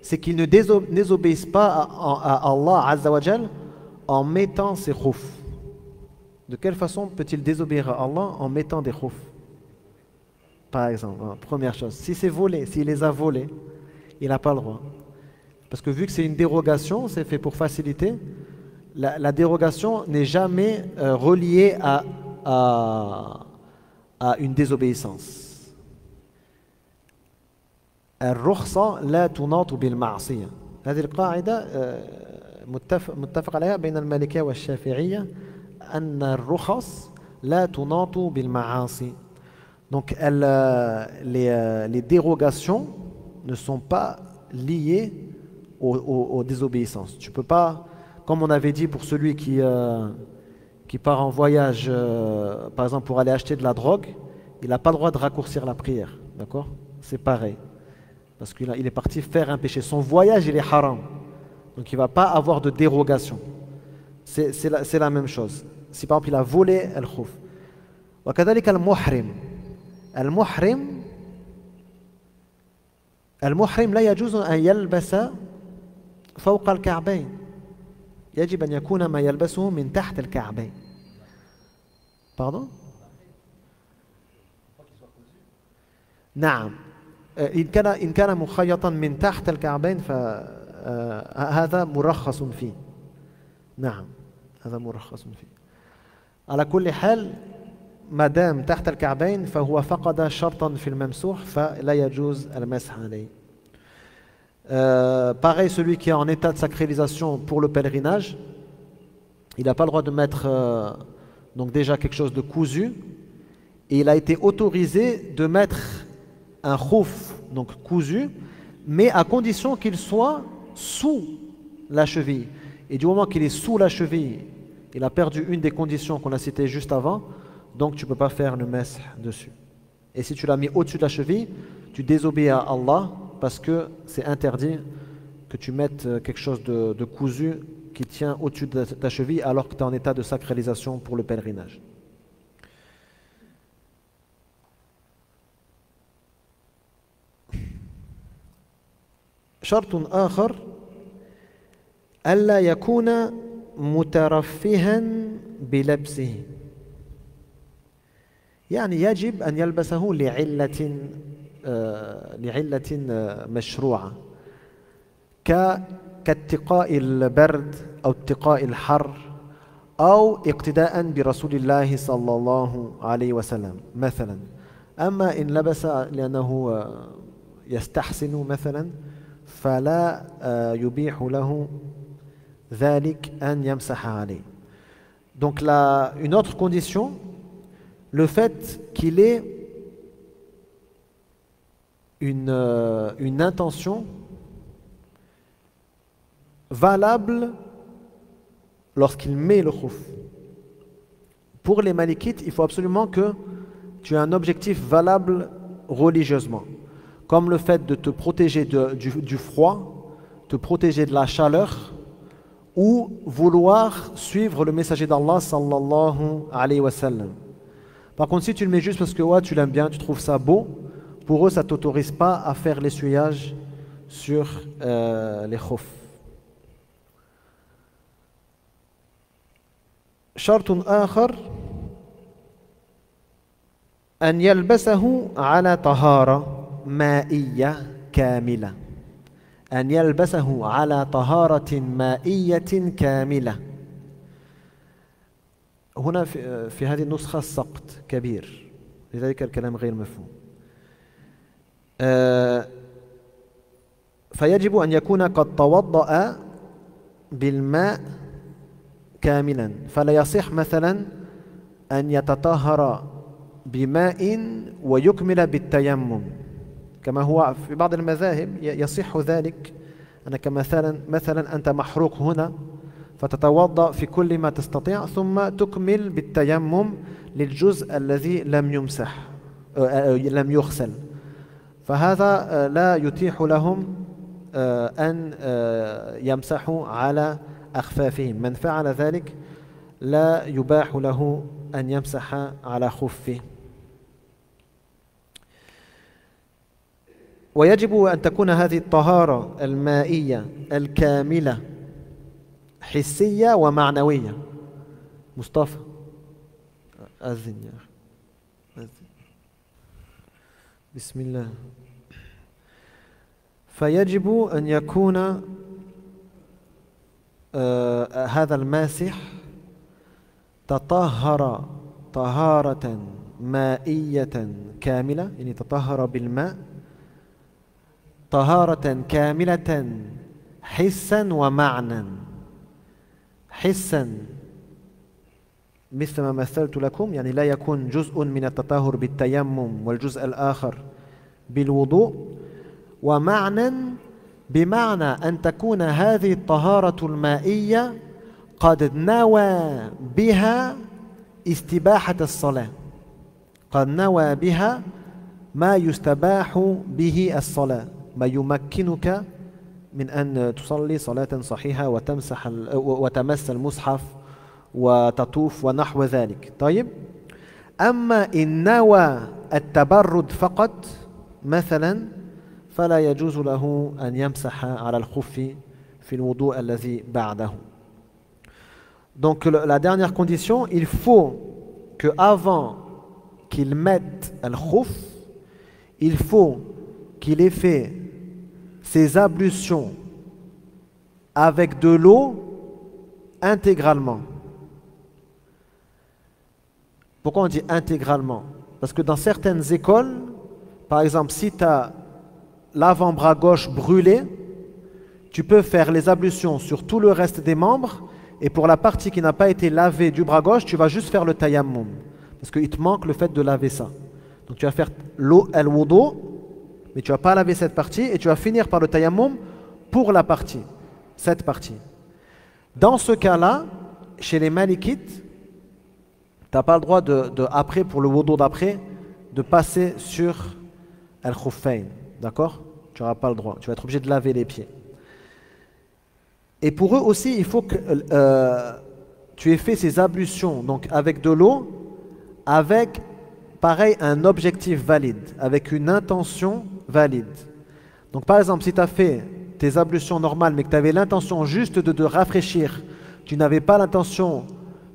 c'est qu'il ne désobéisse pas à Allah Azza wa Jal en mettant ses khufs. De quelle façon peut-il désobéir à Allah en mettant des khufs? Par exemple, première chose, si c'est volé, s'il les a volés, il n'a pas le droit. Parce que vu que c'est une dérogation, c'est fait pour faciliter, la dérogation n'est jamais reliée à une désobéissance. الرخصة لا تناط بالمعصية هذه القاعدة متفق عليها بين المالكية والشافعية أن الرخص لا تناط بالمعاصي donc les dérogations ne sont pas liées aux désobéissances. Tu peux pas, comme on avait dit pour celui qui part en voyage par exemple pour aller acheter de la drogue, il n'a pas le droit de raccourcir la prière, d'accord? C'est pareil. Parce qu'il est parti faire un péché. Son voyage, il est haram. Donc il ne va pas avoir de dérogation. C'est la même chose. Si par exemple il a volé al-khuf. وكذلك المحرم. المحرم لا يجوز أن يلبس فوق الكعبين. يجب أن يكون ما يلبسه من تحت الكعبين. Pardon? نعم. إن كان مخيطا من تحت الكعبين فهذا مرخص فيه. نعم هذا مرخص فيه. على كل حال ما دام تحت الكعبين فهو فقد شرطا في الممسوح فلا يجوز المسح عليه. Pareil, celui qui est en état de sacralisation pour le pèlerinage, il n'a pas le droit de mettre donc déjà quelque chose de cousu et il a été autorisé de mettre un khouf, donc cousu, mais à condition qu'il soit sous la cheville. Et du moment qu'il est sous la cheville, il a perdu une des conditions qu'on a citées juste avant, donc tu ne peux pas faire le mesh dessus. Et si tu l'as mis au-dessus de la cheville, tu désobéis à Allah parce que c'est interdit que tu mettes quelque chose de cousu qui tient au-dessus de ta cheville alors que tu es en état de sacralisation pour le pèlerinage. شرط آخر ألا يكون مترفها بلبسه يعني يجب أن يلبسه لعلة مشروعة كاتقاء البرد أو اتقاء الحر أو اقتداء برسول الله صلى الله عليه وسلم مثلا. أما إن لبس لأنه يستحسن مثلا فلا يبيح له ذلك أن يمسح عليه. Donc une autre condition, le fait qu'il ait une intention valable lorsqu'il met le khouf. Pour les malikites, il faut absolument que tu aies un objectif valable religieusement, comme le fait de te protéger du froid, te protéger de la chaleur, ou vouloir suivre le messager d'Allah sallallahu alayhi wa sallam. Par contre, si tu le mets juste parce que ouais, tu l'aimes bien, tu trouves ça beau, pour eux, ça ne t'autorise pas à faire l'essuyage sur les khoufs. شرط آخر أن يلبسه على طهارة مائية كاملة. أن يلبسه على طهارة مائية كاملة. هنا في هذه النسخة السقط كبير، لذلك الكلام غير مفهوم. فيجب أن يكون قد توضأ بالماء كاملا، فلا يصح مثلا أن يتطهر بماء ويكمل بالتيمم كما هو في بعض المذاهب. يصح ذلك أنك مثلا أنت محروق هنا فتتوضأ في كل ما تستطيع ثم تكمل بالتيمم للجزء الذي لم يمسح لم يغسل، فهذا لا يتيح لهم أن يمسحوا على أخفافهم. من فعل ذلك لا يباح له أن يمسح على خفه. ويجب أن تكون هذه الطهارة المائية الكاملة حسية ومعنوية. مصطفى أذن يا أخي أذن. بسم الله. فيجب أن يكون هذا الماسح تطهر طهارة مائية كاملة، يعني تطهر بالماء طهارة كاملة حسا ومعنى. حسا مثل ما مثلت لكم، يعني لا يكون جزء من التطهر بالتيمم والجزء الآخر بالوضوء. ومعنى بمعنى أن تكون هذه الطهارة المائية قد نوى بها استباحة الصلاة، قد نوى بها ما يستباح به الصلاة، ما يمكنك من أن تصلي صلاة صحيحة وتمس المصحف وتطوف ونحو ذلك. طيب، أما إن نوى التبرد فقط مثلا فلا يجوز له أن يمسح على الخف في الوضوء الذي بعده. Donc la dernière condition, il faut que avant qu'il mette le khuf, il faut qu'il ait fait ses ablutions avec de l'eau intégralement. Pourquoi on dit intégralement? Parce que dans certaines écoles, par exemple, si tu as l'avant-bras gauche brûlé, tu peux faire les ablutions sur tout le reste des membres, et pour la partie qui n'a pas été lavée du bras gauche, tu vas juste faire le tayammum, parce qu'il te manque le fait de laver ça. Donc tu vas faire al-wudu, mais tu ne vas pas laver cette partie, et tu vas finir par le tayammum pour la partie, cette partie. Dans ce cas-là, chez les malikites, tu n'as pas le droit après, pour le wudu d'après, de passer sur al-khuffayn. D'accord? Tu n'auras pas le droit. Tu vas être obligé de laver les pieds. Et pour eux aussi, il faut que tu aies fait ces ablutions, donc avec de l'eau, avec, pareil, un objectif valide, avec une intention valide. Donc par exemple, si tu as fait tes ablutions normales, mais que tu avais l'intention juste de rafraîchir, tu n'avais pas l'intention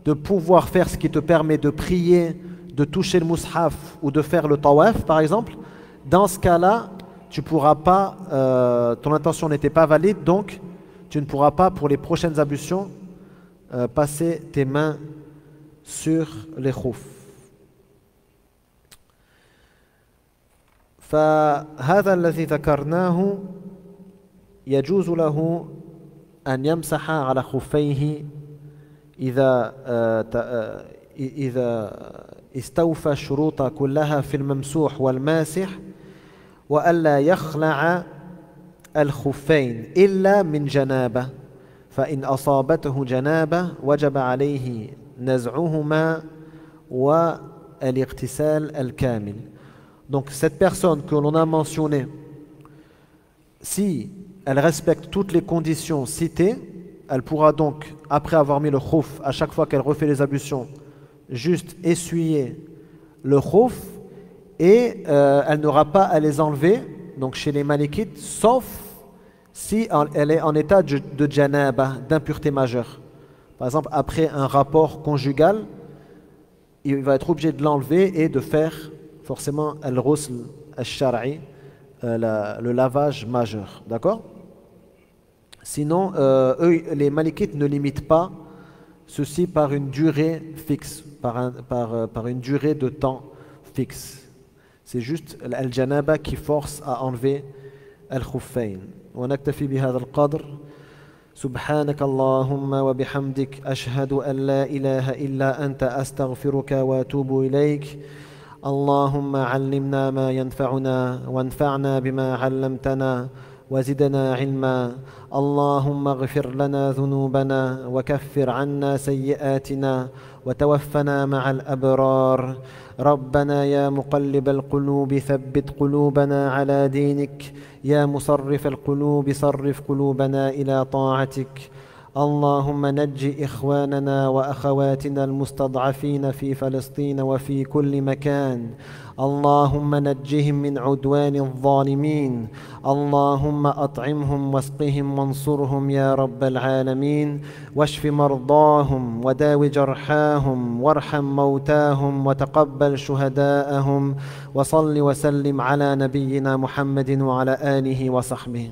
de pouvoir faire ce qui te permet de prier, de toucher le mushaf ou de faire le tawaf, par exemple, dans ce cas-là, tu ne pourras pas, ton intention n'était pas valide, donc tu ne pourras pas, pour les prochaines ablutions, passer tes mains sur les khouf. فهذا الذي ذكرناه يجوز له أن يمسح على خفيه إذا استوفى الشروط كلها في الممسوح والماسح وألا يخلع الخفين إلا من جنابة فإن أصابته جنابة وجب عليه نزعهما والاغتسال الكامل. Donc cette personne que l'on a mentionnée, si elle respecte toutes les conditions citées, elle pourra donc, après avoir mis le khouf, à chaque fois qu'elle refait les ablutions, juste essuyer le khouf et elle n'aura pas à les enlever, donc chez les malikites, sauf si elle est en état de janaba, d'impureté majeure. Par exemple, après un rapport conjugal, il va être obligé de l'enlever et de faire forcément al-ghusl al-shar'i, le lavage majeur. D'accord? Sinon, eux, les malikites ne limitent pas ceci par une durée fixe, par une durée de temps fixe. C'est juste al-janaba qui force à enlever al-khuffayn. ونكتفي بهذا القدر سبحانك اللهم وبحمدك أشهد أن لا إله إلا أنت أستغفرك وأتوب إليك اللهم علمنا ما ينفعنا وانفعنا بما علمتنا وزدنا علما اللهم اغفر لنا ذنوبنا وكفر عنا سيئاتنا وتوفنا مع الأبرار ربنا يا مقلب القلوب ثبت قلوبنا على دينك يا مصرف القلوب صرف قلوبنا إلى طاعتك اللهم نج إخواننا وأخواتنا المستضعفين في فلسطين وفي كل مكان اللهم نجهم من عدوان الظالمين اللهم أطعمهم واسقهم وانصرهم يا رب العالمين واشف مرضاهم وداو جرحاهم وارحم موتاهم وتقبل شهداءهم وصل وسلم على نبينا محمد وعلى آله وصحبه